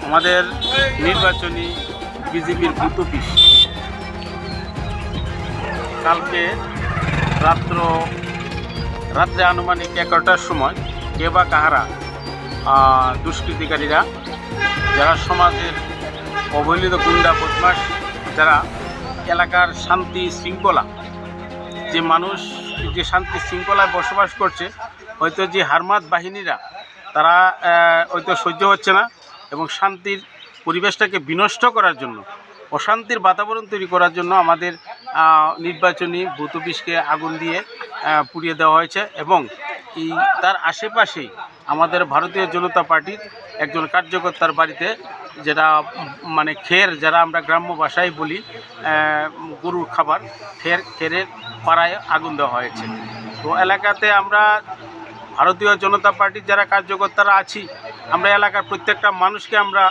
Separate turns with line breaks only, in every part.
আমাদের নির্বাচনী বিজেপির বুথ অফিস কালকে রাত্রে আনুমানিক 11টার সময় কে বা কাহারা দুষ্কৃতিকারীরা যারা সমাজের অবহেলিত গুন্ডা বদমাশ, যারা এলাকার শান্তি শৃঙ্খলা, যে মানুষ যে শান্তি শৃঙ্খলায় বসবাস করছে, হয়তো যে হারমাত বাহিনীরা তারা হয়তো সহ্য হচ্ছে না এবং শান্তির পরিবেশটাকে বিনষ্ট করার জন্য, অশান্তির বাতাবরণ তৈরি করার জন্য আমাদের নির্বাচনী বুথ অফিসকে আগুন দিয়ে পুড়িয়ে দেওয়া হয়েছে। এবং তার আশেপাশেই আমাদের ভারতীয় জনতা পার্টির একজন কার্যকর্তার বাড়িতে, যেটা মানে খের, যারা আমরা গ্রাম্য ভাষায় বলি গরুর খাবার, খেরের পাড়ায় আগুন দেওয়া হয়েছে। তো এলাকাতে আমরা ভারতীয় জনতা পার্টির যারা কার্যকর্তারা আছি, আমরা এলাকার প্রত্যেকটা মানুষকে আমরা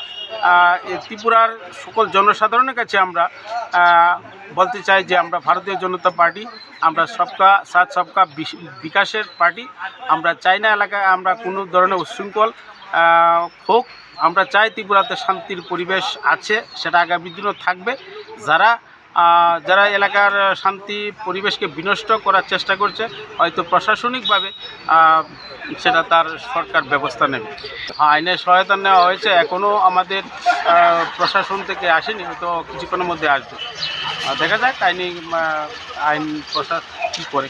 ত্রিপুরার সকল জনসাধারণের কাছে আমরা বলতে চাই যে আমরা ভারতীয় জনতা পার্টি, আমরা সবকা সাথ সবকা বিকাশের পার্টি। আমরা চাই না এলাকায় আমরা কোনো ধরনের উচ্ছৃঙ্খল হোক। আমরা চাই ত্রিপুরাতে শান্তির পরিবেশ আছে, সেটা আগামী দিনও থাকবে। যারা এলাকার শান্তি পরিবেশকে বিনষ্ট করার চেষ্টা করছে, হয়তো প্রশাসনিকভাবে সেটা তার সরকার ব্যবস্থা নেবে। আইনের সহায়তা নেওয়া হয়েছে, এখনও আমাদের প্রশাসন থেকে আসেনি, হয়তো কিছুক্ষণের মধ্যে আসবে। দেখা যাক আইন প্রশাসন কী করে।